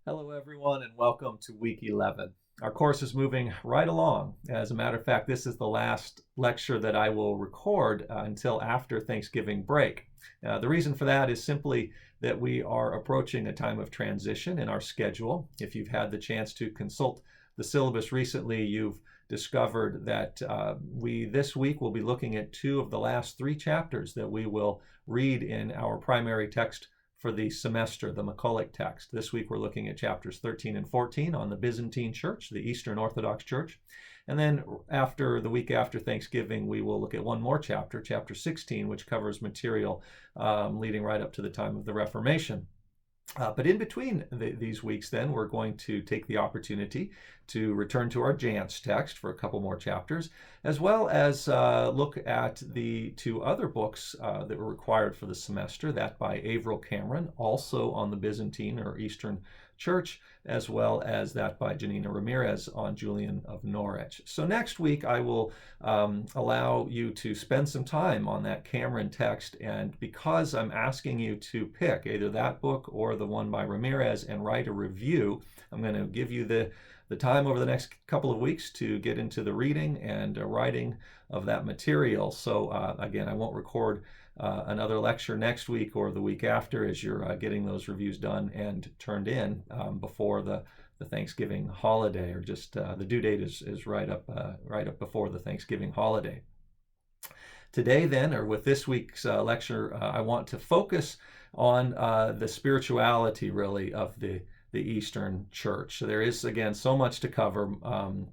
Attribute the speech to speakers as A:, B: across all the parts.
A: Hello, everyone, and welcome to week 11. Our course is moving right along. As a matter of fact, this is the last lecture that I will record until after Thanksgiving break. The reason for that is simply that we are approaching a time of transition in our schedule. If you've had the chance to consult the syllabus recently, you've discovered that we this week will be looking at two of the last three chapters that we will read in our primary text for the semester, the McCulloch text. This week we're looking at chapters 13 and 14 on the Byzantine Church, the Eastern Orthodox Church. And then after the week after Thanksgiving, we will look at one more chapter, chapter 16, which covers material leading right up to the time of the Reformation. But in between these weeks, then, we're going to take the opportunity to return to our Jantz text for a couple more chapters, as well as look at the two other books that were required for the semester, that by Averil Cameron, also on the Byzantine or Eastern Church, as well as that by Janina Ramirez on Julian of Norwich. So next week I will allow you to spend some time on that Cameron text, and because I'm asking you to pick either that book or the one by Ramirez and write a review, I'm going to give you the time over the next couple of weeks to get into the reading and writing of that material. So again, I won't record another lecture next week or the week after as you're getting those reviews done and turned in before the Thanksgiving holiday, or just the due date is right up before the Thanksgiving holiday. Today, then, or with this week's lecture, I want to focus on the spirituality, really, of the Eastern Church. So there is, again, so much to cover,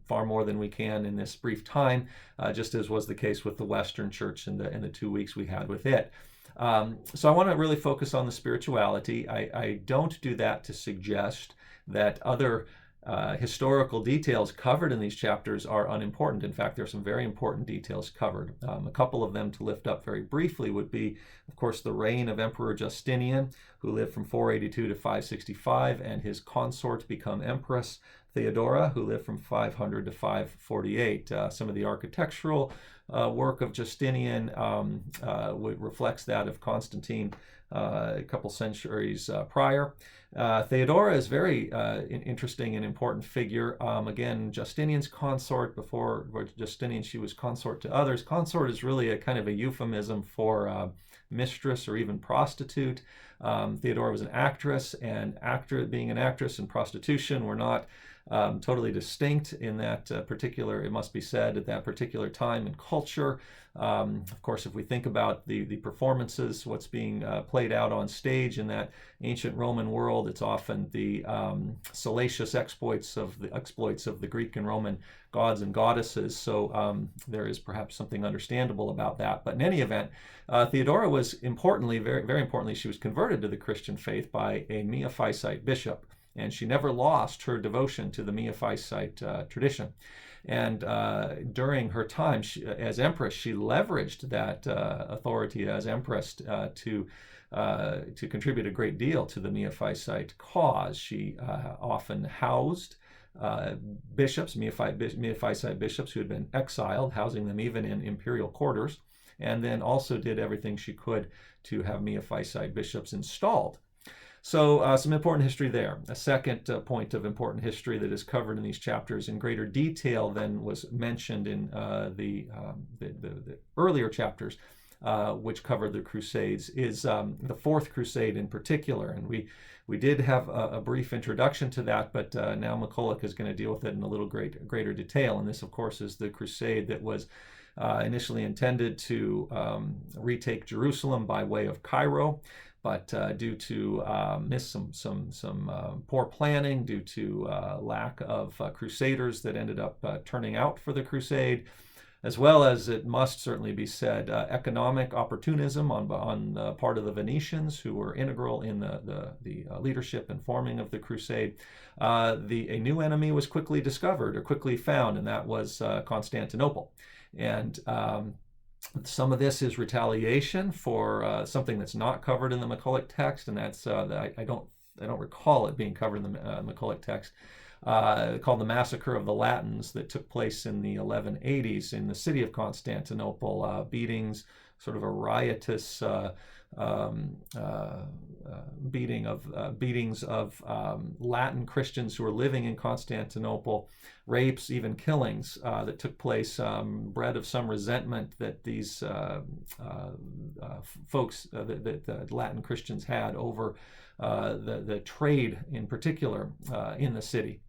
A: far more than we can in this brief time, just as was the case with the Western Church in the 2 weeks we had with it. So I want to really focus on the spirituality. I don't do that to suggest that other historical details covered in these chapters are unimportant. In fact, there are some very important details covered. A couple of them to lift up very briefly would be, of course, the reign of Emperor Justinian, who lived from 482 to 565, and his consort become Empress Theodora, who lived from 500 to 548. Some of the architectural work of Justinian reflects that of Constantine a couple centuries prior. Theodora is very interesting and important figure. Again, Justinian's consort. Before Justinian, she was consort to others. Consort is really a kind of a euphemism for mistress or even prostitute. Theodora was an actress, and being an actress and prostitution were not totally distinct in that particular, it must be said, at that particular time and culture. Of course, if we think about the performances, what's being played out on stage in that ancient Roman world, it's often the salacious exploits of the Greek and Roman gods and goddesses. So there is perhaps something understandable about that. But in any event, Theodora was importantly, very, very importantly, she was converted to the Christian faith by a Miaphysite bishop, and she never lost her devotion to the Miaphysite tradition. And during her time as empress, she leveraged that authority as empress to contribute a great deal to the Miaphysite cause. She often housed bishops, Miaphysite bishops who had been exiled, housing them even in imperial quarters, and then also did everything she could to have Miaphysite bishops installed. So some important history there. A second point of important history that is covered in these chapters in greater detail than was mentioned in the earlier chapters, which covered the Crusades, is the Fourth Crusade in particular. And we did have a brief introduction to that, but now McCulloch is going to deal with it in a little greater detail. And this, of course, is the crusade that was initially intended to retake Jerusalem by way of Cairo. But due to some poor planning, due to lack of crusaders that ended up turning out for the crusade, as well as, it must certainly be said, economic opportunism on the part of the Venetians, who were integral in the leadership and forming of the crusade, a new enemy was quickly discovered or quickly found, and that was Constantinople. And some of this is retaliation for something that's not covered in the McCulloch text, and that's I don't recall it being covered in the McCulloch text, called the Massacre of the Latins, that took place in the 1180s in the city of Constantinople. Beatings, sort of a riotous beatings of Latin Christians who were living in Constantinople, rapes, even killings that took place, bred of some resentment that these folks, that Latin Christians had over the trade in particular in the city.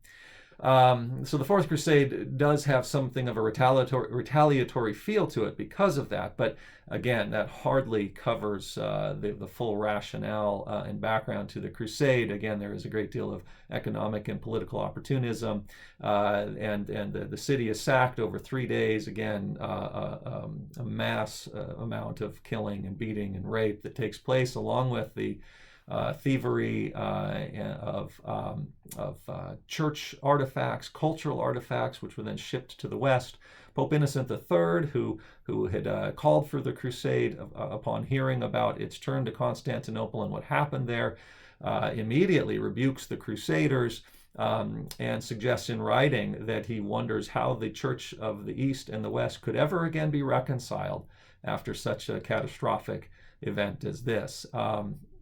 A: So the Fourth Crusade does have something of a retaliatory feel to it because of that, but again, that hardly covers the full rationale and background to the Crusade. Again, there is a great deal of economic and political opportunism, and the city is sacked over 3 days. Again, a mass amount of killing and beating and rape that takes place, along with the thievery of church artifacts, cultural artifacts, which were then shipped to the West. Pope Innocent III, who had called for the crusade upon hearing about its turn to Constantinople and what happened there, immediately rebukes the Crusaders and suggests in writing that he wonders how the Church of the East and the West could ever again be reconciled after such a catastrophic event as this.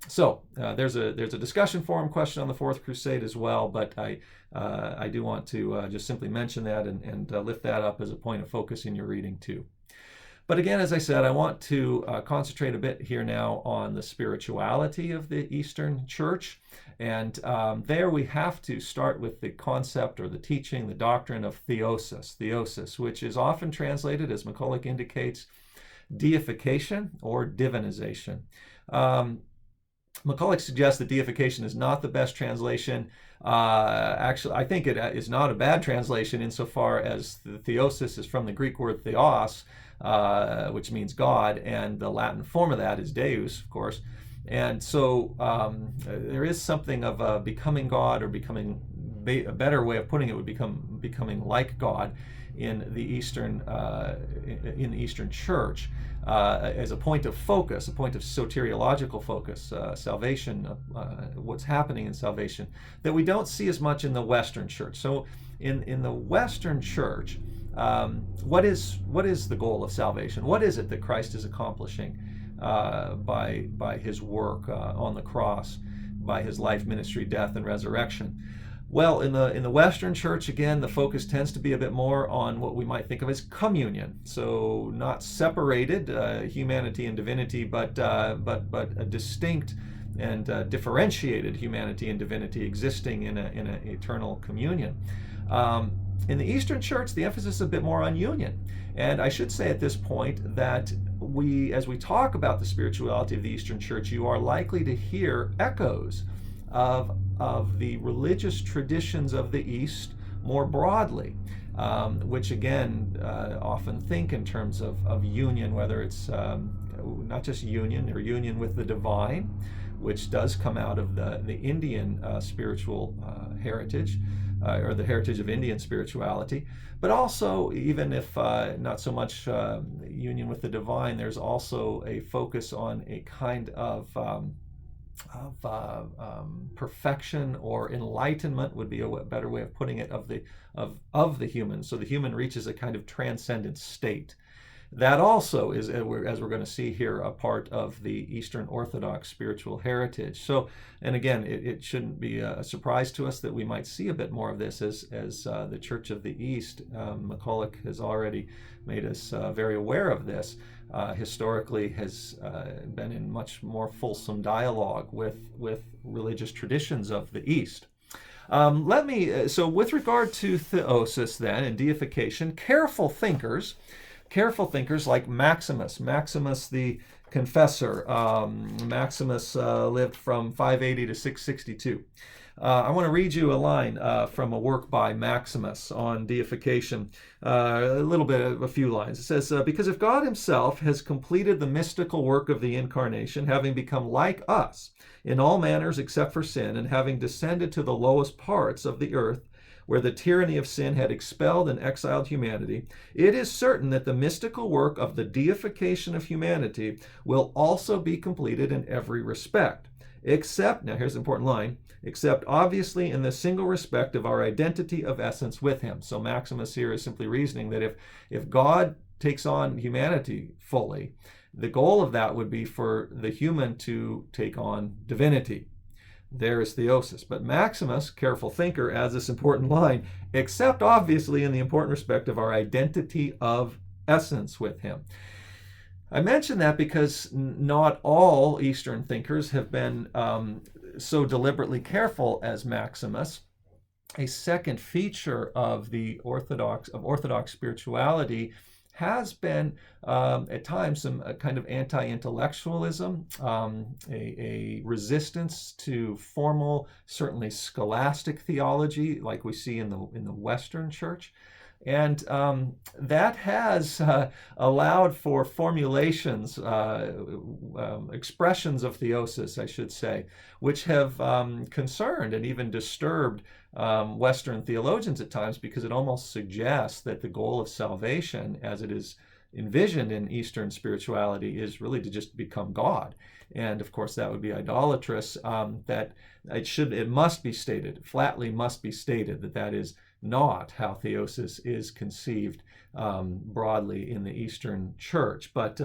A: So there's a discussion forum question on the Fourth Crusade as well, but I do want to just simply mention that and lift that up as a point of focus in your reading too. But again, as I said, I want to concentrate a bit here now on the spirituality of the Eastern Church. And there we have to start with the concept or the teaching, the doctrine of theosis. Theosis, which is often translated, as McCulloch indicates, deification or divinization. McCulloch suggests that deification is not the best translation. Actually, I think it is not a bad translation insofar as the theosis is from the Greek word theos, which means God, and the Latin form of that is deus, of course. And so there is something of becoming God, or becoming, a better way of putting it would becoming like God in the Eastern Church. As a point of focus, a point of soteriological focus, salvation, what's happening in salvation, that we don't see as much in the Western Church. So in the Western Church, what is the goal of salvation? What is it that Christ is accomplishing by his work on the cross, by his life, ministry, death, and resurrection? Well, in the Western Church, again, the focus tends to be a bit more on what we might think of as communion. So not separated humanity and divinity, but a distinct and differentiated humanity and divinity existing in an eternal communion. In the Eastern Church, the emphasis is a bit more on union. And I should say at this point that as we talk about the spirituality of the Eastern Church, you are likely to hear echoes of the religious traditions of the East more broadly, which again often think in terms of union, whether it's not just union or union with the divine, which does come out of the Indian spiritual heritage, or the heritage of Indian spirituality, but also, even if not so much union with the divine, there's also a focus on a kind of perfection or enlightenment, would be a better way of putting it, of the human. So the human reaches a kind of transcendent state. That also is, as we're going to see here, a part of the Eastern Orthodox spiritual heritage. So, and again, it shouldn't be a surprise to us that we might see a bit more of this as the Church of the East. McCulloch has already made us very aware of this. Historically has been in much more fulsome dialogue with religious traditions of the East. So with regard to theosis then and deification, careful thinkers like Maximus the Confessor. Maximus lived from 580 to 662. I want to read you a line from a work by Maximus on deification, a few lines. It says, because if God himself has completed the mystical work of the incarnation, having become like us in all manners except for sin, and having descended to the lowest parts of the earth, where the tyranny of sin had expelled and exiled humanity, it is certain that the mystical work of the deification of humanity will also be completed in every respect, except, now here's an important line, except obviously in the single respect of our identity of essence with him. So Maximus here is simply reasoning that if God takes on humanity fully, the goal of that would be for the human to take on divinity. There is theosis. But Maximus, careful thinker, adds this important line, except obviously in the important respect of our identity of essence with him. I mention that because not all Eastern thinkers have been so deliberately careful as Maximus. A second feature of Orthodox spirituality has been at times some kind of anti-intellectualism, a resistance to formal, certainly scholastic theology, like we see in the Western Church. And that has allowed for formulations, expressions of theosis, I should say, which have concerned and even disturbed Western theologians at times, because it almost suggests that the goal of salvation, as it is envisioned in Eastern spirituality, is really to just become God. And of course, that would be idolatrous. That it must be stated, flatly must be stated, that that is not how theosis is conceived broadly in the Eastern Church. But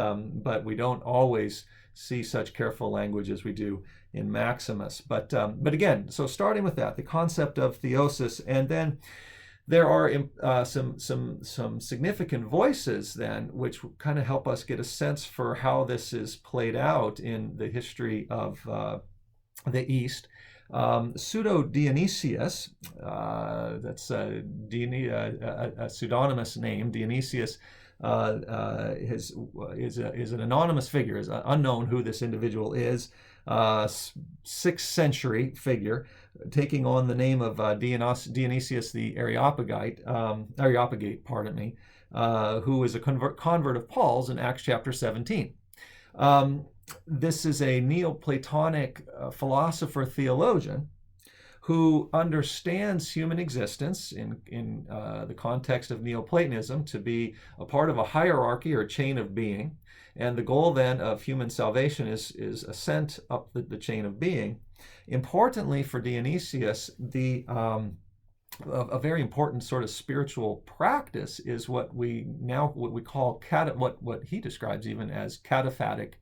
A: we don't always see such careful language as we do in Maximus. But again, so starting with that, the concept of theosis, and then there are some significant voices then, which kind of help us get a sense for how this is played out in the history of the East. Pseudo-Dionysius, that's a pseudonymous name. Dionysius is an anonymous figure, is unknown who this individual is. 6th century figure, taking on the name of Dionysius the Areopagite, who is a convert of Paul's in Acts chapter 17. This is a Neoplatonic philosopher theologian who understands human existence in the context of Neoplatonism to be a part of a hierarchy or a chain of being. And the goal then of human salvation is ascent up the chain of being. Importantly for Dionysius, a very important sort of spiritual practice is what we call what he describes even as apophatic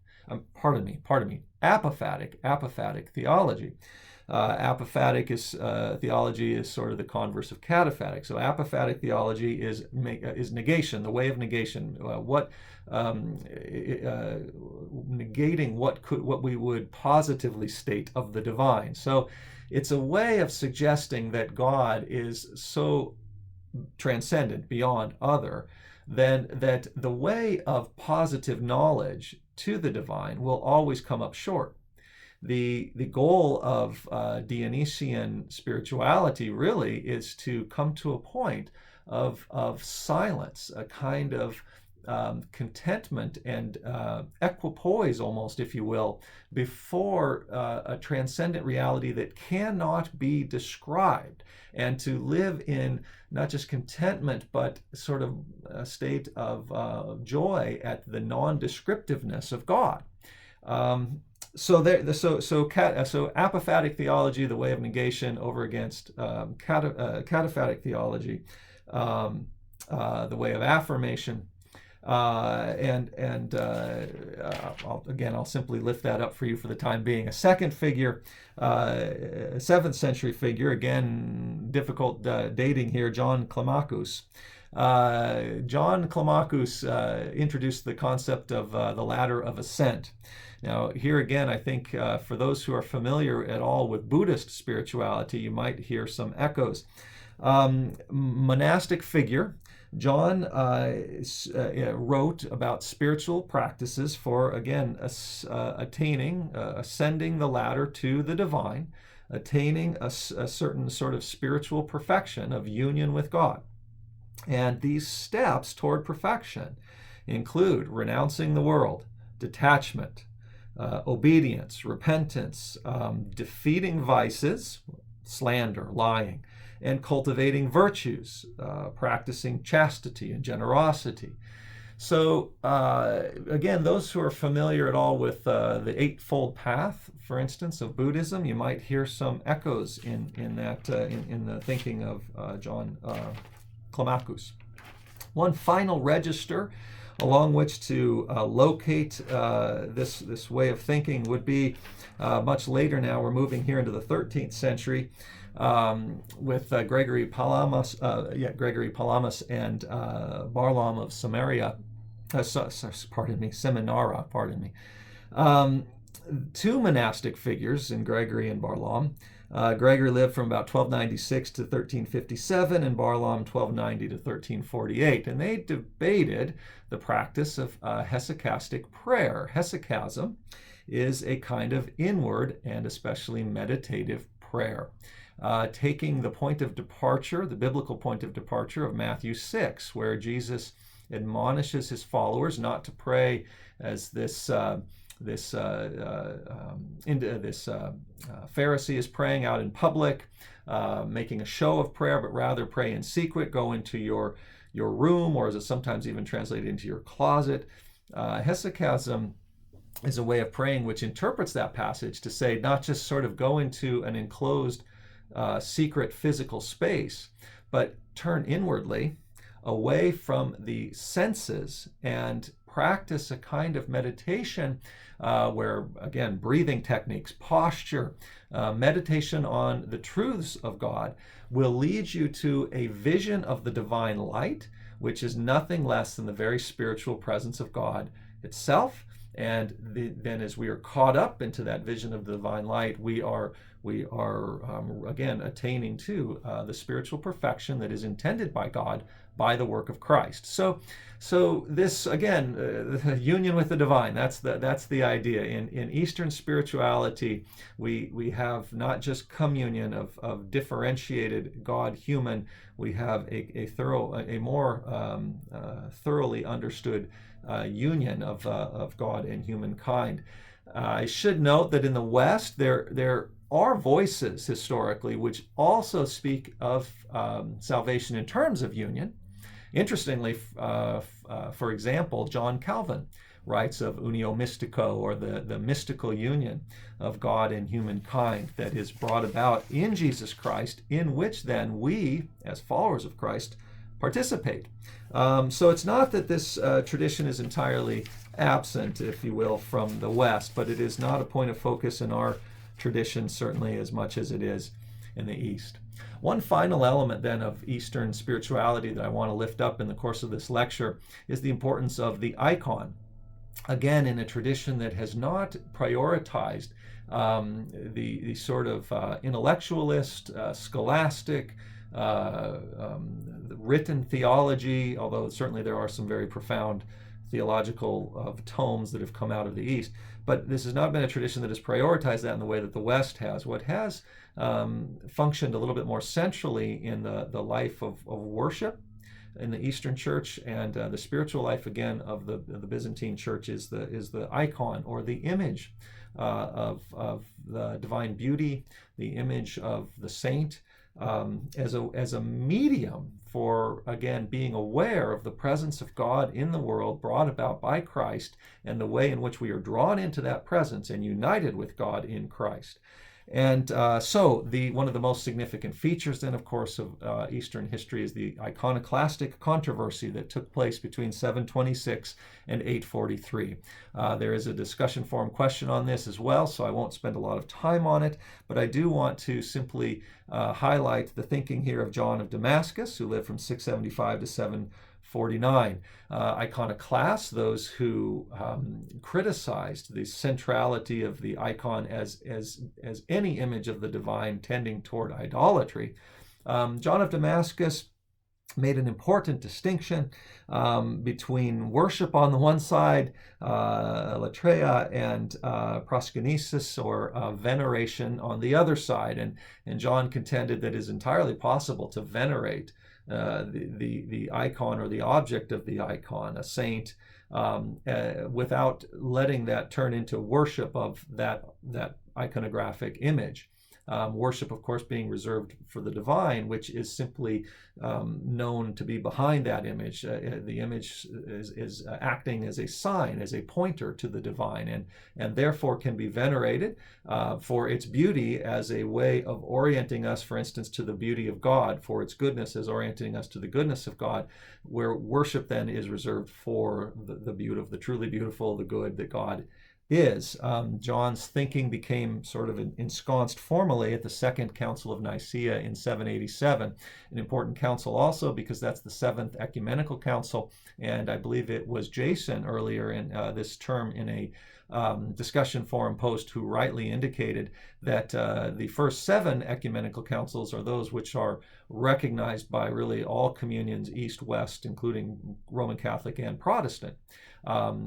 A: theology. Apophatic theology is sort of the converse of cataphatic. So apophatic theology is negation, the way of negation. Negating what we would positively state of the divine. So it's a way of suggesting that God is so transcendent, beyond other, then that the way of positive knowledge to the divine will always come up short. The goal of Dionysian spirituality really is to come to a point of silence, a kind of contentment and equipoise almost, if you will, before a transcendent reality that cannot be described, and to live in not just contentment but sort of a state of joy at the non-descriptiveness of God. So apophatic theology, the way of negation, over against cataphatic theology, the way of affirmation. I'll simply lift that up for you for the time being. A second figure, 7th century figure, again, difficult dating here, John Climacus. John Climacus introduced the concept of the ladder of ascent. Now, here again, I think for those who are familiar at all with Buddhist spirituality, you might hear some echoes. Monastic figure. John wrote about spiritual practices for, again, ascending the ladder to the divine, attaining a certain sort of spiritual perfection of union with God. And these steps toward perfection include renouncing the world, detachment, obedience, repentance, defeating vices, slander, lying, and cultivating virtues, practicing chastity and generosity. So again, those who are familiar at all with the Eightfold Path, for instance, of Buddhism, you might hear some echoes in the thinking of John Climacus. One final register along which to locate this way of thinking would be much later now. We're moving here into the 13th century with Gregory Palamas and Barlaam of Samaria. Seminara, pardon me. Two monastic figures in Gregory and Barlaam. Gregory lived from about 1296 to 1357, and Barlaam 1290 to 1348, and they debated the practice of hesychastic prayer. Hesychasm is a kind of inward and especially meditative prayer, taking the point of departure, the biblical point of departure of Matthew 6, where Jesus admonishes his followers not to pray as this Pharisee is praying out in public, making a show of prayer, but rather pray in secret. Go into your room, or as it's sometimes even translated, into your closet. Hesychasm is a way of praying which interprets that passage to say not just sort of go into an enclosed secret physical space, but turn inwardly away from the senses and practice a kind of meditation where, again, breathing techniques, posture, meditation on the truths of God will lead you to a vision of the divine light, which is nothing less than the very spiritual presence of God itself. And then as we are caught up into that vision of the divine light, we are again attaining to the spiritual perfection that is intended by God by the work of Christ. So this, again, the union with the divine, that's the idea. In Eastern spirituality, we have not just communion of differentiated God-human, we have a more thoroughly understood union of God and humankind. I should note that in the West, there are voices historically which also speak of salvation in terms of union. Interestingly, for example, John Calvin writes of unio mystico, or the mystical union of God and humankind that is brought about in Jesus Christ, in which then we, as followers of Christ, participate. So it's not that this tradition is entirely absent, if you will, from the West, but it is not a point of focus in our tradition, certainly as much as it is in the East. One final element then of Eastern spirituality that I want to lift up in the course of this lecture is the importance of the icon. Again, in a tradition that has not prioritized the sort of intellectualist, scholastic, written theology, although certainly there are some very profound theological tomes that have come out of the East. But this has not been a tradition that has prioritized that in the way that the West has. What has functioned a little bit more centrally in the life of worship in the Eastern Church and the spiritual life, again, of the Byzantine Church is the icon, or the image of the divine beauty, the image of the saint, as a medium for, again, being aware of the presence of God in the world brought about by Christ, and the way in which we are drawn into that presence and united with God in Christ. And so one of the most significant features then, of course, of Eastern history is the iconoclastic controversy that took place between 726 and 843. There is a discussion forum question on this as well, so I won't spend a lot of time on it, but I do want to simply highlight the thinking here of John of Damascus, who lived from 675 to 749. Iconoclasts, those who criticized the centrality of the icon as any image of the divine tending toward idolatry. John of Damascus made an important distinction between worship on the one side, latreia, and proskynesis, or veneration, on the other side. And John contended that it is entirely possible to venerate the icon, or the object of the icon, a saint, without letting that turn into worship of that iconographic image. Worship, of course, being reserved for the divine, which is simply known to be behind that image. The image is acting as a sign, as a pointer to the divine, and therefore can be venerated for its beauty as a way of orienting us, for instance, to the beauty of God, for its goodness as orienting us to the goodness of God, where worship then is reserved for the beauty of the truly beautiful, the good that God is. John's thinking became sort of ensconced formally at the Second Council of Nicaea in 787, an important council also because that's the Seventh Ecumenical Council, and I believe it was Jason earlier in this term in a discussion forum post who rightly indicated that the first 7 ecumenical councils are those which are recognized by really all communions, East, West, including Roman Catholic and Protestant.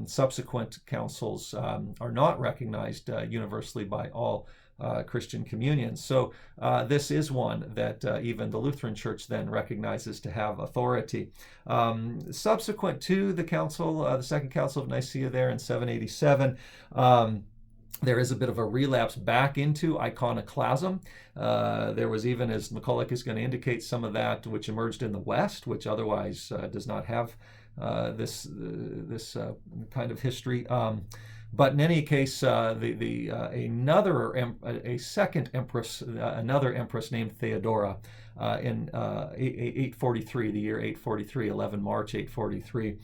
A: Subsequent councils are not recognized universally by all Christian communions. So this is one that even the Lutheran Church then recognizes to have authority. Subsequent to the council, the Second Council of Nicaea there in 787, there is a bit of a relapse back into iconoclasm. There was even, as McCulloch is going to indicate, some of that which emerged in the West, which otherwise does not have this kind of history. But in any case, a second empress, another empress named Theodora, in 843, the year 843, 11 March 843,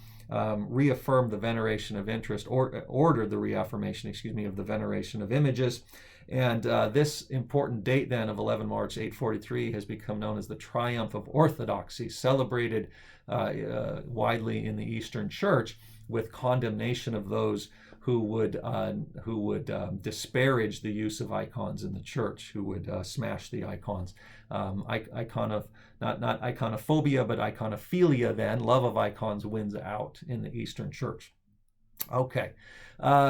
A: reaffirmed the veneration of interest, or ordered the reaffirmation, of the veneration of images. And this important date then of 11 March 843 has become known as the Triumph of Orthodoxy, celebrated widely in the Eastern Church, with condemnation of those who would disparage the use of icons in the church, who would smash the icons. Not iconophobia, but iconophilia. Then love of icons wins out in the Eastern Church. Okay,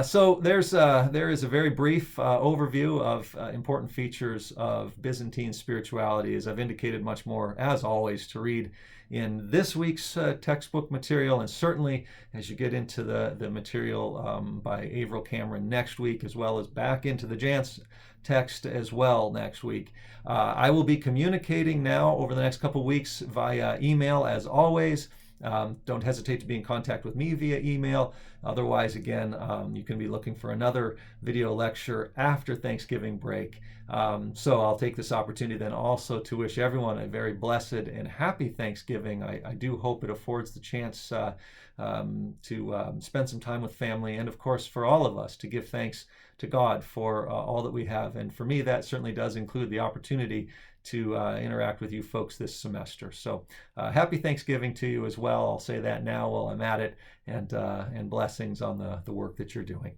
A: so there is a very brief overview of important features of Byzantine spirituality. As I've indicated, much more, as always, to read in this week's textbook material, and certainly as you get into the material by Averill Cameron next week, as well as back into the Jantz text as well next week. I will be communicating now over the next couple weeks via email, as always. Don't hesitate to be in contact with me via email. Otherwise, again, you can be looking for another video lecture after Thanksgiving break. So I'll take this opportunity then also to wish everyone a very blessed and happy Thanksgiving. I do hope it affords the chance to spend some time with family, and of course for all of us to give thanks to God for all that we have. And for me, that certainly does include the opportunity to interact with you folks this semester. So happy Thanksgiving to you as well. I'll say that now while I'm at it, and blessings on the work that you're doing.